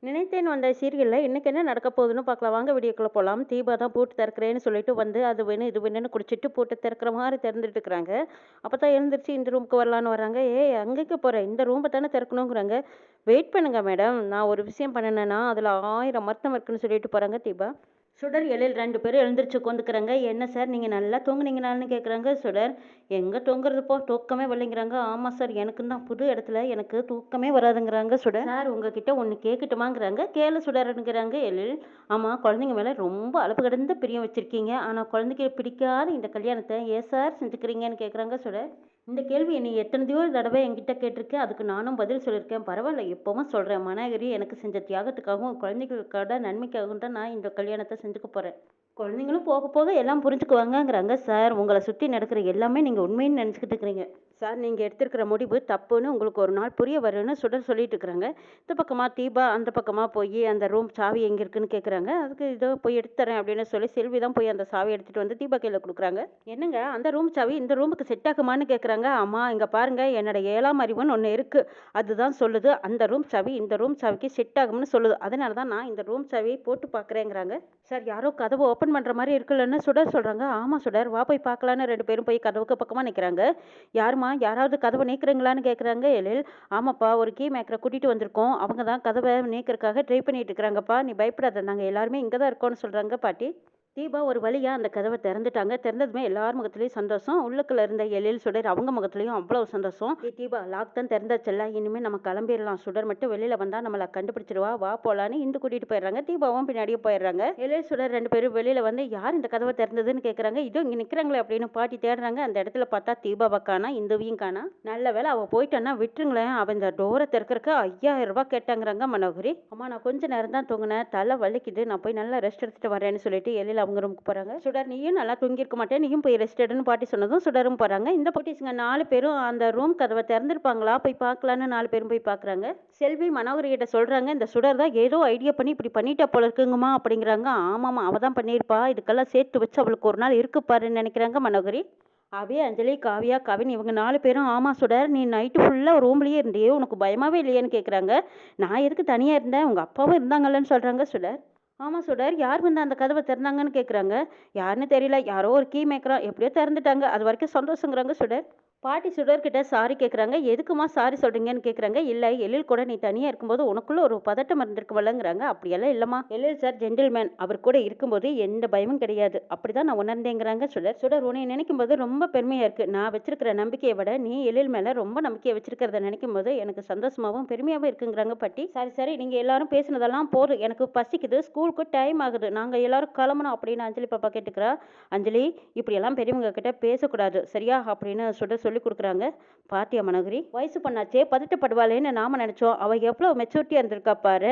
நினைத்தேன் வந்த சீரியல்ல இன்னைக்கு என்ன நடக்க போகுதுன்னு பார்க்கலாம் வாங்க வீடியோக்குள்ள போலாம். தீபா தான் பூட்டு திறக்கிறேன்னு சொல்லிட்டு வந்து அது வேணும் இது வேணும்னு குடிச்சிட்டு பூட்டு திறக்கிற மாதிரி திறந்துட்டு இருக்கிறாங்க. அப்பதான் எழுந்திருச்சு இந்த ரூமுக்கு வரலான்னு வராங்க. ஏய் அங்கேக்கு போறேன் இந்த ரூமை தானே திறக்கணுங்கிறாங்க. வெயிட் பண்ணுங்க மேடம், நான் ஒரு விஷயம் பண்ணினேன்னா அதுல 1000 அர்த்தம் இருக்குன்னு சொல்லிட்டு போறாங்க தீபா. சுடர் எழில் 2 பேரும் எழுந்திரிச்சு உட்காந்துக்கிறாங்க. என்ன சார் நீங்கள் நல்லா தூங்குனீங்களான்னு கேட்குறாங்க சுடர். எங்கே தூங்குறது போ, தூக்கமே வரலைங்கிறாங்க. ஆமாம் சார், எனக்கும் தான் புது இடத்துல எனக்கு தூக்கமே வராதுங்கிறாங்க சுடர். சார் உங்ககிட்ட ஒன்று கேட்கட்டுமாங்கிறாங்க. கேளு சுடர்ங்கிறாங்க எழில். ஆமாம், குழந்தைங்க மேலே ரொம்ப அளவு கடந்த பிரியம் வச்சுருக்கீங்க, ஆனால் குழந்தைக்கு பிடிக்காத இந்த கல்யாணத்தை ஏன் சார் செஞ்சுக்கிறீங்கன்னு கேட்குறாங்க சுடர். இந்த கேள்வி நீ எத்தனையோ தடவை என்கிட்ட கேட்டிருக்கேன், அதுக்கு நானும் பதில் சொல்லியிருக்கேன். பரவாயில்ல எப்பவும் சொல்கிறேன், மனோகரி எனக்கு செஞ்ச தியாகத்துக்காகவும் குழந்தைகளுக்காக நன்மைக்காகவும் தான் நான் இந்த கல்யாணத்தை செஞ்சுக்க போகிறேன். குழந்தைங்களும் போக போக எல்லாம் புரிஞ்சுக்குவாங்கங்கிறாங்க. சார் உங்களை சுற்றி நடக்கிற எல்லாமே நீங்கள் உண்மைன்னு நினச்சிக்கிட்டு இருக்கிறீங்க. சார் நீங்கள் எடுத்திருக்கிற முடிவு தப்புன்னு உங்களுக்கு ஒரு நாள் புரிய வரும்னு சுடர் சொல்லிட்டு இருக்கிறாங்க. இந்த பக்கமாக தீபா அந்த பக்கமாக போய் அந்த ரூம் சாவி எங்கே இருக்குன்னு கேட்குறாங்க. அதுக்கு இதோ போய் எடுத்துறேன் அப்படின்னு சொல்லி செல்வி தான் போய் அந்த சாவி எடுத்துகிட்டு வந்து தீபா கையில் கொடுக்குறாங்க. என்னங்க அந்த ரூம் சாவி இந்த ரூமுக்கு செட் ஆகுமான்னு கேட்குறாங்க. ஆமாம் இங்கே பாருங்கள், என்னோட 7ஆம் அறிவுன்னு ஒன்று இருக்குது, அதுதான் சொல்லுது அந்த ரூம் சாவி இந்த ரூம் சாவிக்கு செட் ஆகும்னு சொல்லுது. அதனால தான் நான் இந்த ரூம் சாவியை போட்டு பார்க்குறேங்கிறாங்க. சார் யாரோ கதவை ஓப்பன் பண்ணுற மாதிரி இருக்குல்லன்னு சுடர் சொல்கிறாங்க. ஆமாம் சுடர், வா போய் பார்க்கலான்னு 2 பேரும் போய் கதவுக்கு பக்கமாக நிற்கிறாங்க. யாருமா யாராவது கதவை நீக்குறீங்களான்னு கேட்குறாங்க எழில். ஆமாப்பா, ஒரு கீ மேக்கரை கூட்டிகிட்டு வந்திருக்கோம், அவங்க தான் கதவை நீக்கிறதுக்காக ட்ரை பண்ணிட்டு இருக்கிறாங்கப்பா, நீ பயப்படாத, நாங்கள் எல்லாருமே இங்கே தான் இருக்கோம்னு சொல்கிறாங்க பாட்டி. தீபா ஒரு வழியா அந்த கதவை திறந்துட்டாங்க. திறந்ததுமே எல்லார் முகத்துலயும் சந்தோஷம். உள்ளுக்குள்ள இருந்த எழில் சுடர் அவங்க முகத்துலயும் அவ்வளவு சந்தோஷம். தீபா லாக் தான் திறந்தாச்சல்ல, இனிமே நம்ம கிளம்பிடலாம், சுடர் மட்டும் வெளியில வந்தா நம்மள கண்டுபிடிச்சிருவா, வா போலான்னு இந்து கூட்டிட்டு போயிடுறாங்க. தீபாவும் பின்னாடியே போயிடுறாங்க. எழில் சுடர் 2 பேரும் வெளியில வந்து யார் இந்த கதவை திறந்ததுன்னு கேட்குறாங்க. இதோ இங்க நிக்கிறாங்களே அப்படின்னு பாட்டி தேடுறாங்க. அந்த இடத்துல பார்த்தா தீபாவை காணா, இந்துவையும் காணா. நல்ல வேலை அவ போயிட்டான்னா விட்டுருங்களேன், அவன் இந்த டோரை திறக்கிறதுக்கு 5000 ரூபாய் கேட்டாங்கிறாங்க மனோகரி. அம்மா நான் கொஞ்ச நேரம் தான் தூங்கினேன், தலை வலிக்குது, நான் போய் நல்லா ரெஸ்ட் எடுத்துட்டு வரேன்னு சொல்லிட்டு எழில் அவங்க ரூமுக்கு போறாங்க. சுடர் நீயும் நல்லா தூங்கியிருக்க மாட்டேன், நீயும் போய் ரெஸ்ட் எடுன்னு பாட்டி சொன்னதும் சுடரும் போறாங்க. இந்த போட்டிஸ்ங்க 4 பேரும் அந்த ரூம் கதவை திறந்திருப்பாங்களா போய் பார்க்கலான்னு 4 பேரும் போய் பார்க்குறாங்க. செல்வி மனோகரி கிட்ட சொல்றாங்க, இந்த சுடர் தான் ஏதோ ஐடியா பண்ணி இப்படி பண்ணிட்டா போல இருக்குங்கம்மா அப்படிங்கிறாங்க. ஆமாம்மா அவ தான் பண்ணியிருப்பா, இதுக்கெல்லாம் சேர்த்து வச்சு அவளுக்கு ஒரு நாள் இருக்கு பாருன்னு நினைக்கிறாங்க மனோகரி. அபி, அஞ்சலி, காவியா, கவின் இவங்க 4 பேரும் ஆமா சுடர், நீ நைட்டு ஃபுல்லாக ரூம்லேயே இருந்தியே, உனக்கு பயமாவே இல்லையான்னு கேட்குறாங்க. நான் எதுக்கு தனியாக இருந்தேன், உங்கள் அப்பாவும் இருந்தாங்கல்லன்னு சொல்கிறாங்க சுடர். ஆமாம் சுடர், யார் வந்து அந்த கதவை திறந்தாங்கன்னு கேட்குறாங்க. யாருன்னு தெரியல, யாரோ ஒரு கீ மேக்கரா எப்படியோ திறந்துட்டாங்க, அது வரைக்கும் சந்தோஷங்கிறாங்க சுடர். பாட்டி சுடர்கிட்ட சாரி கேட்குறாங்க. எதுக்குமா சாரி சொல்கிறீங்கன்னு கேட்குறாங்க. இல்லை எழில் கூட நீ தனியாக இருக்கும்போது உனக்குள்ள ஒரு பதட்டம் இருந்திருக்குமல்லங்கிறாங்க. அப்படியெல்லாம் இல்லைம்மா, எழில் சார் ஜென்டில்மேன், அவர் கூட இருக்கும்போது எந்த பயமும் கிடையாது, அப்படிதான் நான் உணர்ந்தேங்கிறாங்க சுடர். சுடர் உன்னை நினைக்கும் போது ரொம்ப பெருமையாக இருக்குது, நான் வச்சிருக்கிற நம்பிக்கையை விட நீ எழில் மேலே ரொம்ப நம்பிக்கையை வச்சிருக்கிறத நினைக்கும் போது எனக்கு சந்தோஷமாகவும் பெருமையாகவும் இருக்குங்கிறாங்க பாட்டி. சரி சரி, நீங்கள் எல்லாரும் பேசுனதெல்லாம் போதும், எனக்கு பசிக்குது, ஸ்கூலுக்கு டைம் ஆகுது, நாங்கள் எல்லாரும் கிளம்பணும் அப்படின்னு அஞ்சலி பாப்பா கேட்டுக்கிறா. அஞ்சலி, இப்படியெல்லாம் பெரியவங்க கிட்ட பேசக்கூடாது சரியா அப்படின்னு சொல்லி கொடுக்குறாங்க. பாத்தியா மனோகரி, வயசு பண்ணாச்சே பதட்டப்படுவாளேன்னு நாம நினைச்சோம், அவ எவ்வளவு மெச்சூரிட்டியா இருந்திருக்கா பாரு.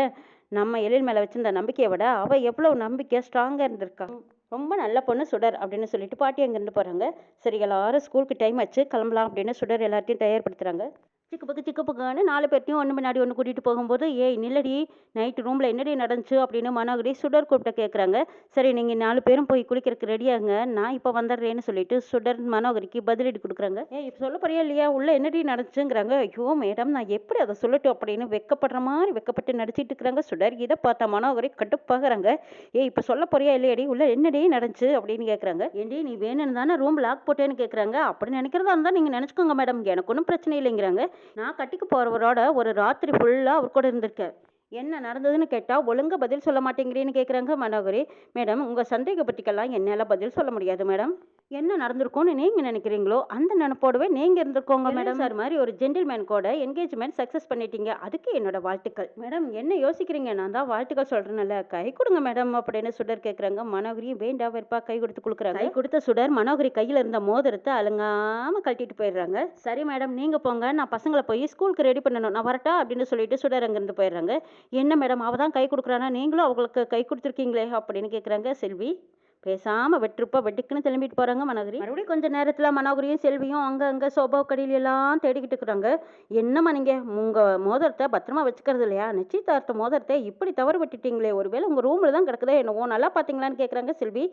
நம்ம எழில் மேல வச்சிருந்த நம்பிக்கையை விட அவ எவ்வளவு நம்பிக்கை ஸ்ட்ராங்கா இருந்திருக்கா. ரொம்ப நல்ல பொண்ணு சுடர் அப்படின்னு சொல்லிட்டு பாட்டி அங்கிருந்து போறாங்க. சரி எல்லாரும் ஸ்கூலுக்கு டைம் ஆச்சு, கிளம்பலாம் அப்படின்னு சுடர் எல்லாத்தையும் தயார்படுத்துறாங்க. சிக்கு பக்குன்னு 4 பேர்த்தையும் ஒன்று முன்னாடி ஒன்று கூட்டிகிட்டு போகும்போது, ஏய் நில்லடி, நைட்டு ரூமில் என்னடி நடந்துச்சு அப்படின்னு மனோகரி சுடர் கூப்பிட்ட கேட்குறாங்க. சரி நீங்கள் 4 பேரும் போய் குளிக்கிறதுக்கு ரெடியாங்க, நான் இப்போ வந்துடுறேன்னு சொல்லிட்டு சுடர் மனோகரிக்கு பதிலடி கொடுக்குறாங்க. ஏய் இப்போ சொல்ல போறியா இல்லையா, உள்ள என்னடி நடந்துச்சுங்கிறாங்க. ஐயோ மேடம், நான் எப்படி அதை சொல்லட்டும் அப்படின்னு வெக்கப்படுற மாதிரி வெக்கப்பட்டு நடிச்சிட்டு இருக்கிறாங்க சுடர். இதை பார்த்தா மனோகரி கட்டுப்பாகிறாங்க. ஏய் இப்போ சொல்ல போறியா இல்லையாடி, உள்ள என்னடி நடந்துச்சு அப்படின்னு கேட்குறாங்க. ஏண்டி நீ வேணும்னு தானே ரூம் லாக் போட்டேன்னு கேட்குறாங்க. அப்படி நினைக்கிறதா இருந்தால் நீங்கள் நினச்சிக்கோங்க மேடம், எனக்கு ஒன்றும் பிரச்சனை இல்லைங்கிறாங்க. நான் கட்டிக்க போறவரோட ஒரு ராத்திரி ஃபுல்லா அவர் கூட இருந்திருக்கேன், என்ன நடந்ததுன்னு கேட்டா ஒழுங்கா பதில் சொல்ல மாட்டேங்கிறேன்னு கேட்குறாங்க மனோகரி. மேடம் உங்க சந்தேக பற்றிக்கெல்லாம் என்னால பதில் சொல்ல முடியாது மேடம், என்ன நடந்திருக்கும்னு நீங்க நினைக்கிறீங்களோ அந்த நினைப்போடவே நீங்க இருந்திருக்கோங்க மேடம். சார் மாதிரி ஒரு ஜென்டில்மேன் கூட என்கேஜ்மெண்ட் சக்சஸ் பண்ணிட்டீங்க, அதுக்கு என்னோட வாழ்த்துக்கள் மேடம். என்ன யோசிக்கிறீங்க, நான் தான் வாழ்த்துக்கள் சொல்றேன்ல, கை கொடுங்க மேடம் அப்படின்னு சுடர் கேட்குறாங்க. மனோகரியும் வேண்டா வெறுப்பா கை கொடுத்து கொடுக்குறாங்க. கை கொடுத்த சுடர் மனோகரி கையில இருந்த மோதிரத்தை அலங்காம கழட்டிட்டு போயிடுறாங்க. சரி மேடம் நீங்க போங்க, நான் பசங்களை போய் ஸ்கூலுக்கு ரெடி பண்ணணும், நான் வரட்டா அப்படின்னு சொல்லிட்டு சுடர் அங்கிருந்து போயிடுறாங்க. என்ன மேடம் அவ தான் கை கொடுக்குறானா, நீங்களும் அவங்களுக்கு கை கொடுத்துருக்கீங்களே அப்படின்னு கேட்குறாங்க செல்வி. பேசாம வெட்டிருப்பா வெட்டுக்குன்னு திரும்பிட்டு போறாங்க மனோகரி. மறுபடியும் கொஞ்ச நேரத்துல மனோகரியும் செல்வியும் அங்க சோபா கடையில எல்லாம் தேடிக்கிட்டு இருக்கிறாங்க. என்னம்மா நீங்க உங்க மோதிரத்தை பத்திரமா வச்சுக்கிறது இல்லையா? நிச்சயதார்த்த மோதிரத்தை இப்படி தவறு விட்டுட்டீங்களே, ஒருவேளை உங்க ரூம்ல தான் கிடக்குதா என்னவோ, நல்லா பாத்தீங்களான்னு கேக்குறாங்க செல்வி.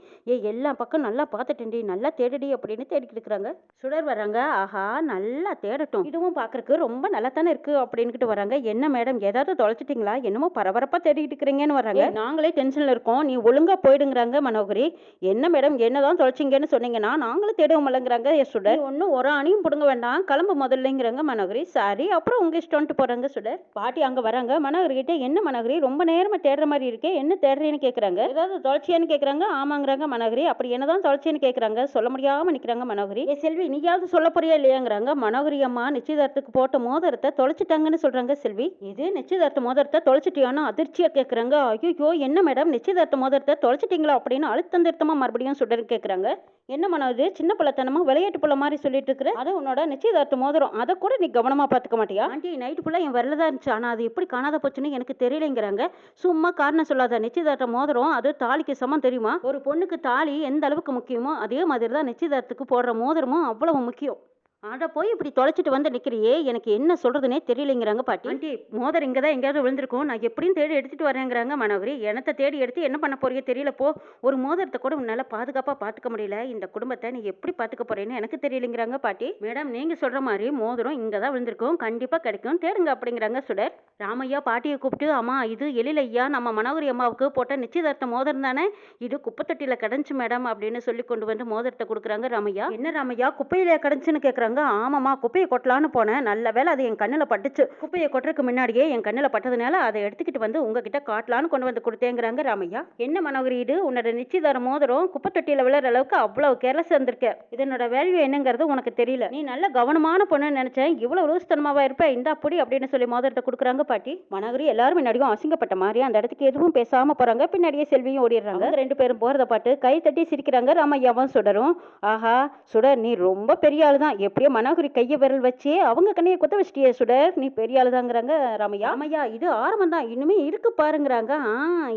எல்லா பக்கம் நல்லா பார்த்துட்டேன்டி, நல்லா தேடுடி அப்படின்னு தேடிக்கிட்டு இருக்கிறாங்க. சுடர் வராங்க. ஆஹா, நல்லா தேடட்டும், இதுவும் பாக்குறதுக்கு ரொம்ப நல்லா தானே இருக்கு அப்படின்னுட்டு வராங்க. என்ன மேடம் ஏதாவது தொலைச்சிட்டீங்களா? என்னமோ பரபரப்பா தேடிக்கிட்டு இருக்கிறீங்கன்னு வராங்க. நாங்களே டென்ஷன்ல இருக்கோம், நீ ஒழுங்கா போயிடுங்கிறாங்க மனோகரி. என்ன மேடம் என்னதான் தொலைச்சிங்கன்னு சொன்னீங்கன்னா நாங்களும் தேடுவோம்லங்கிறாங்க சுடர். ஒன்றும் ஒரு அணியும் பிடுங்க வேண்டாம், கிளம்பு முதல்லங்கிறாங்க மனோகரி. சரி அப்புறம் உங்க இஷ்டம்ட்டு போறாங்க சுடர். பாட்டி அங்க வராங்க. மனோகரி கிட்ட என்ன மனோகரி ரொம்ப நேரமா தேடுற மாதிரி இருக்கே, என்ன தேடுறேன்னு கேக்குறாங்க. ஏதாவது தொலைச்சியான்னு கேக்குறாங்க. ஆமாங்கிறாங்க மனோகரி. அப்படி என்னதான் தொலைச்சின்னு கேக்குறாங்க. சொல்ல முடியாம நிக்கிறாங்க மனோகரி. செல்வி நீயாவது சொல்ல போறியா இல்லையாங்கிறாங்க. மனோகரி அம்மா நிச்சயதார்த்தத்துக்கு போட்ட மோதிரத்தை தொலைச்சிட்டாங்கன்னு சொல்றாங்க செல்வி. இது நிச்சயதார்த்த மோதிரத்தை தொலைச்சிட்டியான்னு அதிர்ச்சியா கேக்குறாங்க. ஐயோ என்ன மேடம் நிச்சயதார்த்த மோதிரத்தை தொலைச்சிட்டீங்களா அப்படின்னு அழுத்தம் திருத்தமா மறுபடியும் சுடர் கேக்குறாங்க. என்ன மனோது சின்ன பிள்ளைத்தனமா விளையாட்டு பிள்ளை மாதிரி சொல்லிட்டு இருக்கிற? அது உன்னோட நிச்சயதார்த்த மோதிரம், அதை கூட நீ கவனமா பாத்துக்க மாட்டியா? ஆண்டி நைட்டு ஃபுல்லா என் வரல தான் இருந்துச்சு, ஆனா அது எப்படி காணாத போச்சுன்னு எனக்கு தெரியலைங்கிறாங்க. சும்மா காரணம் சொல்லாத, நிச்சயதார்த்த மோதிரம் அது தாலிக்கு சமம் தெரியுமா? ஒரு பொண்ணுக்கு தாலி எந்த அளவுக்கு முக்கியமோ அதே மாதிரி தான் நிச்சயதார்த்தத்துக்கு போடுற மோதிரமும் அவ்வளவு முக்கியம். அட போய் இப்படி தொலைச்சிட்டு வந்து நிக்கிறியே, எனக்கு என்ன சொல்றதுனே தெரியலைங்கிறாங்க பாட்டி. ஆண்டி மோதிரம் இங்க தான் எங்கேயாவது விழுந்திருக்கும், நான் எப்படியும் தேடி எடுத்துட்டு வரேங்கிறாங்க மனோகரி. எனத்தை தேடி எடுத்து என்ன பண்ண போறீங்க தெரியல போ. ஒரு மோதிரத்தை கூட உன்னால பாதுகாப்பா பாத்துக்க முடியல, இந்த குடும்பத்தை நீ எப்படி பாத்துக்க போறேன்னு எனக்கு தெரியலைங்கிறாங்க பாட்டி. மேடம் நீங்க சொல்ற மாதிரி மோதிரம் இங்க தான் விழுந்திருக்கும், கண்டிப்பா கிடைக்கும், தேடுங்க அப்படிங்கிறாங்க சுடர். ராமையா பாட்டியை கூப்பிட்டு, அம்மா இது எழில் ஐயா நம்ம மனோகரி அம்மாவுக்கு போட்ட நிச்சயதார்த்த மோதிரம் தானே, இது குப்பைத்தொட்டியில கிடந்துச்சு மேடம் அப்படின்னு சொல்லி கொண்டு வந்து மோதிரத்தை கொடுக்குறாங்க ராமையா. என்ன ராமையா குப்பையில கிடந்துச்சுன்னு கேக்குறாங்க. ஆமாமா குப்பையை கொட்டலான்னு போனேன், நல்ல வேலை அது என் கண்ணுல பட்டுச்சு, குப்பையை கொட்டுறதுக்கு முன்னாடியே என் கண்ணுல பட்டதுனால அதை எடுத்துக்கிட்டு வந்து உங்ககிட்ட காட்டலான்னு கொண்டு வந்து கொடுத்தேங்கிறாங்க ராமையா. என்ன மனோகரி இது உன்னோட நிச்சயதார மோதிரம் குப்பை தொட்டியில விழுற அளவுக்கு அவ்வளவு கேர்லஸ் இருந்திருக்க, இதனோட வேல்யூ என்னங்கிறது உனக்கு தெரியல, நீ நல்ல கவனமான பொண்ணுன்னு நினைச்சேன், இவ்வளவு லூசுத்தனமாவா இருப்ப, இந்த அப்படி அப்படின்னு சொல்லி மோதிரத்தை கொடுக்குறாங்க பாட்டி. மனோகரி எல்லாரும் முன்னாடியும் அசிங்கப்பட்ட மாதிரி அந்த இடத்துக்கு எதுவும் பேசாம போறாங்க. பின்னாடியே செல்வியும் ஓடிடுறாங்க. ரெண்டு பேரும் போறத பாட்டு கை தட்டி சிரிக்கிறாங்க ராமையாவும் சுடரும். ஆஹா சுடர் நீ ரொம்ப பெரிய ஆளு தான், எப்படியோ மனோகரி கையை விரல் வச்சு அவங்க கண்ணையை குத்த வச்சிட்டியே சுடர், நீ பெரிய ஆளுதாங்கிறாங்க ராமையா. ராமையா இது ஆரம்பம் தான், இனிமே இருக்கு பாருங்கிறாங்க.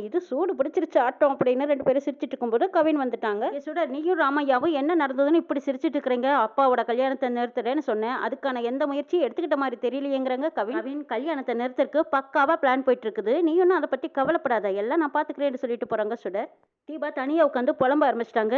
இது சூடு பிடிச்சிருச்சு ஆட்டம் அப்படின்னு ரெண்டு பேரும் சிரிச்சிட்டு இருக்கும்போது கவின் வந்துட்டாங்க. சுடர் நீயும் ராமையாவும் என்ன நடந்ததுன்னு இப்படி சிரிச்சிட்டு இருக்கிறீங்க, அப்பாவோட கல்யாணத்தை நிறுத்துறேன்னு சொன்னேன், அதுக்கான எந்த முயற்சியும் எடுத்துக்கிட்ட மாதிரி தெரியலையேங்கிறாங்க கவின். கல்யாணத்தை நிறுத்துறதுக்கு பக்காவா பிளான் போயிட்டு இருக்குது, நீ ஒன்னும் அதை பத்தி கவலைப்படாத, எல்லாம் நான் பாத்துக்கிறேன்னு சொல்லிட்டு போறாங்க சுடர். தீபா தனியா உட்காந்து புலம்ப ஆரம்பிச்சிட்டாங்க.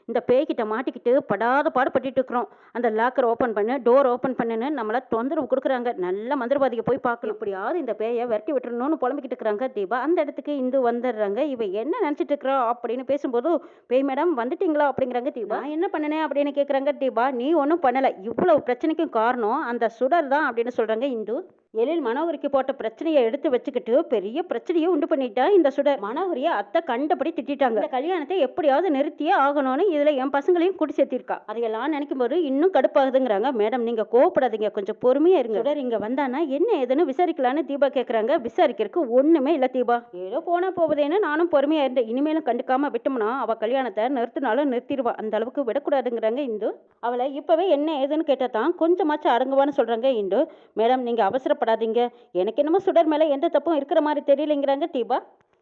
இந்த பேய்கிட்ட மாட்டிக்கிட்டு படாத பாடுபட்டு இருக்கிறோம், அந்த லாக்கர் ஓப்பன் பண்ணு டோர் ஓப்பன் பண்ணுன்னு நம்மள தொந்தரவு கொடுக்குறாங்க, நல்ல மந்திரவாதியை போய் பார்க்கணும், எப்படியாவது இந்த பேயை விரட்டி விட்டுறணும்னு புலம்பிக்கிட்டு இருக்கிறாங்க தீபா. அந்த இடத்துக்கு இந்து வந்துடுறாங்க. இவ என்ன நினைச்சிட்டு இருக்கிறா அப்படின்னு பேசும்போது, பேய் மேடம் வந்துட்டீங்களா அப்படிங்கிறாங்க தீபா. என்ன பண்ணனே அப்படின்னு கேட்குறாங்க தீபா. நீ ஒன்றும் பண்ணலை, இவ்வளவு பிரச்சனைக்கும் காரணம் அந்த சுடர் தான் அப்படின்னு சொல்றாங்க இந்து. எழில் மனோகரிக்கு போட்ட பிரச்சனையை எடுத்து வச்சுக்கிட்டு பெரிய பிரச்சனையை உண்டு பண்ணிட்டா இந்த சுடர். மனோகரிய அத்தை கண்டபடி திட்டாங்க, இந்த கல்யாணத்தை எப்படியாவது நிறுத்தியே ஆகணும்னு இதுல என் பசங்களையும் குடி சேர்த்திருக்கா, அதையெல்லாம் நினைக்கும் போது இன்னும் கடுப்பாகுதுங்கிறாங்க. மேடம் நீங்க கோவப்படாதீங்க, கொஞ்சம் பொறுமையா இருங்க, சுடர் இங்க வந்தானா என்ன ஏதுன்னு விசாரிக்கலான்னு தீபா கேக்குறாங்க. விசாரிக்கிறதுக்கு ஒண்ணுமே இல்ல தீபா, ஏதோ போனா போவதேன்னு நானும் பொறுமையா இருந்தேன், இனிமேலும் கண்டுக்காம விட்டோம்னா அவ கல்யாணத்தை நிறுத்தினாலும் நிறுத்திடுவா, அந்த அளவுக்கு விடக்கூடாதுங்கிறாங்க இந்து. அவளை இப்பவே என்ன ஏதுன்னு கேட்டா தான் கொஞ்சமாச்சும் அடங்குவான்னு சொல்றாங்க இந்து. மேடம் நீங்க அவசரப்படாதீங்க, எனக்கு என்னமோ சுடர் மேல எந்த தப்பும் இருக்கிற மாதிரி தெரியலைங்கிறாங்க தீபா.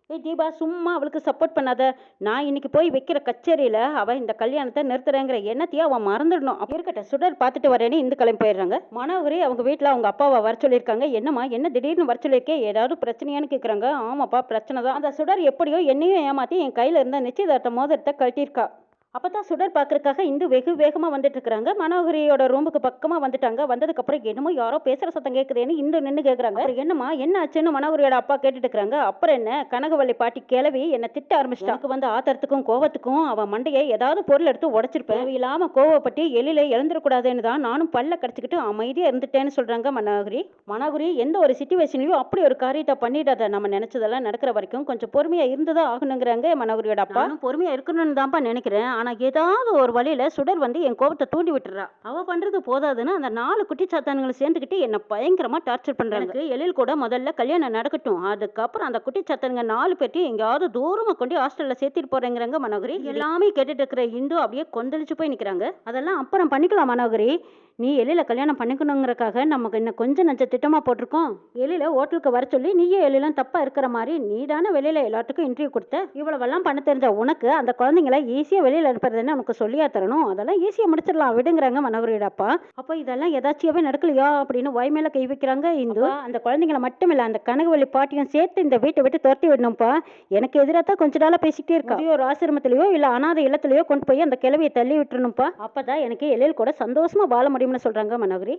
தீபா சும்மா அவளுக்கு சப்போர்ட் பண்ணாத, நான் இன்னைக்கு போய் வைக்கிற கச்சேரியில அவ இந்த கல்யாணத்தை நிறுத்துறேங்கிற எண்ணத்தையும் அவன் மறந்துடணும், அப்படி இருக்கட்ட சுடர் பார்த்துட்டு வரேன்னு இந்த கிளம்பி போயிடுறாங்க. மனோகரி அவங்க வீட்டுல அவங்க அப்பாவை வர சொல்லியிருக்காங்க. என்னம்மா என்ன திடீர்னு வர சொல்லியிருக்கேன், ஏதாவது பிரச்சனையான்னு கேட்குறாங்க. ஆமாப்பா பிரச்சனை தான், அந்த சுடர் எப்படியோ என்னையும் ஏமாத்தி என் கையில இருந்த நிச்சயதார்த்த மோதிரத்தை கழட்டியிருக்கா. அப்பதான் சுடர் பாக்குறதுக்காக இந்து வெகு வேகமா வந்துட்டு இருக்காங்க. மனோகரியோட ரூமுக்கு பக்கமா வந்துட்டாங்க. வந்ததுக்கு அப்புறம் என்னமோ யாரோ பேசுற சத்தம் கேக்குதேன்னு இந்து நின்று கேக்குறாங்க. என்னமா என்ன ஆச்சுன்னு மனோகரியோட அப்பா கேட்டுட்டு இருக்காங்க. அப்புறம் என்ன, கனகவள்ளி பாட்டி கிளவி என்ன திட்ட ஆரம்பிச்சிட்டா, எனக்கு வந்து ஆத்திரத்துக்கும் கோவத்துக்கும் அவன் மண்டையை ஏதாவது பொருள் எடுத்து உடைச்சிருப்பேன், இல்லாம கோவப்பட்டு எழில இழந்துடக்கூடாதுன்னு தான் நானும் பல்ல கடிச்சுக்கிட்டு அமைதியா இருந்துட்டேன்னு சொல்றாங்க மனோகரி. மனோகரி எந்த ஒரு சிச்சுவேஷன்லயும் அப்படி ஒரு காரியத்தை பண்ணிடாத, நம்ம நினைச்சதெல்லாம் நடக்கிற வரைக்கும் கொஞ்சம் பொறுமையா இருந்துதான் ஆகணுங்கிறாங்க மனோகரியோட அப்பா. பொறுமையா இருக்கணும்னு தான்ப்பா நினைக்கிறேன், ஆனா ஏதாவது ஒரு வழியில சுடர் வந்து என் கோபத்தை தூண்டி விட்டுறா. அவ பண்றது போதாதுன்னு அந்த 4 குட்டி சாத்தானுங்களை சேர்ந்துக்கிட்டு என்ன பயங்கரமா டார்ச்சர் பண்றாங்க. எனக்கு எழில் கூட முதல்ல கல்யாணம் நடக்கட்டும், அதுக்கப்புறம் அந்த குட்டி சாத்தானுங்க 4 பேர்த்தையும் எங்கேயாவது தூரமா கொண்டு ஹாஸ்டல்ல சேர்த்திட்டு போறேங்கிறாங்க மனோகரி. எல்லாமே கேட்டுட்டு இருக்கிற இந்து அப்படியே கொந்தளிச்சு போய் நிக்கிறாங்க. அதெல்லாம் அப்புறம் பண்ணிக்கலாம் மனோகரி, நீ எழில கல்யாணம் பண்ணிக்கணுங்கிறக்காக நமக்கு இன்னும் கொஞ்சம் நஞ்ச திட்டமா போட்டிருக்கோம். எழில ஹோட்டலுக்கு வர சொல்லி நீயே எழிலும் தப்பா இருக்கிற மாதிரி நீ தானே வெளியில எல்லாத்துக்கும் இன்டர்வியூ கொடுத்த. இவ்வளவெல்லாம் பண்ண தெரிஞ்ச உனக்கு அந்த குழந்தைங்களை ஈஸியா வெளியில அனுப்புறதுன்னு உனக்கு சொல்லியா தரணும். அதெல்லாம் ஈஸியா முடிச்சிடலாம் விடுங்கிறாங்க மனோகரியோடப்பா. அப்போ இதெல்லாம் எதாச்சியாவே நடக்கலையா அப்படின்னு வாய் மேல கை வைக்கிறாங்க இந்து. அந்த குழந்தைங்களை மட்டும் இல்ல, அந்த கனகவள்ளி பாட்டியும் சேர்த்து இந்த வீட்டை விட்டு துரத்தி விடணும்ப்பா. எனக்கு எதிராக தான் கொஞ்ச நாளா பேசிக்கிட்டே இருக்கா. ஒரு ஆசிரமத்திலயோ இல்ல அனாதை இல்லத்திலயோ கொண்டு போய் அந்த கிளவியை தள்ளி விட்டுருணும்ப்பா. அப்பதான் எனக்கு எழில் கூட சந்தோஷமா வாழ முடியும்னு சொல்றாங்க மனோகரி.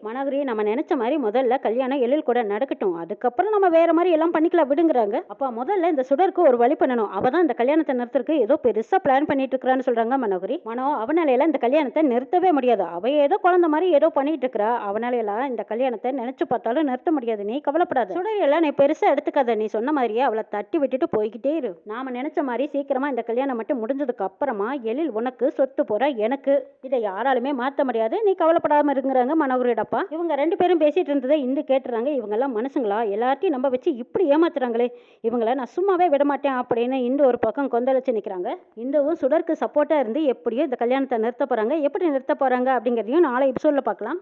நம்ம நினைச்ச மாதிரி முதல்ல கல்யாணம் எழில் கூட நடக்கட்டும், அதுக்கப்புறம் நம்ம வேற மாதிரி எல்லாம் பண்ணிக்கலாம் விடுங்கிறாங்க. அப்ப முதல்ல இந்த சுடருக்கு ஒரு வழி பண்ணணும். அவதான் இந்த கல்யாணத்தை நிறுத்துறதுக்கு ஏதோ பெருசா பிளான் பண்ணிட்டு இருக்கிறான்னு சொல்றாங்க மனோகரி. அவனால எல்லாம் இந்த கல்யாணத்தை நிறுத்தவே முடியாது. அவ ஏதோ குழந்தை மாதிரி ஏதோ பண்ணிட்டு இருக்கிறா. அவனால எல்லாம் இந்த கல்யாணத்தை நினைச்சு பார்த்தாலும் நிறுத்த முடியாது. நீ கவலைப்படாத. சுடர் எல்லாம் நீ பெருசா எடுத்துக்காத. நீ சொன்ன மாதிரியே அவளை தட்டி விட்டுட்டு போய்கிட்டே இரு. நாம நினைச்ச மாதிரி சீக்கிரமா இந்த கல்யாணம் மட்டும் முடிஞ்சதுக்கு அப்புறமா எழில் உனக்கு, சொத்து போற எனக்கு. இதை யாராலுமே மாத்த முடியாது. நீ கவலைப்படாம இருங்கிறாங்க மனோகரியோடப்பா. இவங்க 2 பேரும் பேசிட்டு இருந்ததை இந்து கேட்டுறாங்க. இவங்க எல்லாம் மனுஷங்களா, எல்லாத்தையும் நம்ப வச்சு இப்படி ஏமாத்துறாங்களே, இவங்கள நான் சும்மாவே விட மாட்டேன் அப்படின்னு இந்து ஒரு பக்கம் கொந்தளிச்சு நிக்கிறாங்க. இந்துவும் சுடருக்கு சப்போர்ட்டா இருந்து எப்படியோ இந்த கல்யாணத்தை நிறுத்த போறாங்க. எப்படி நிறுத்த போறாங்க அப்படிங்கிறதையும் நாளை எபிசோட்ல பார்க்கலாம்.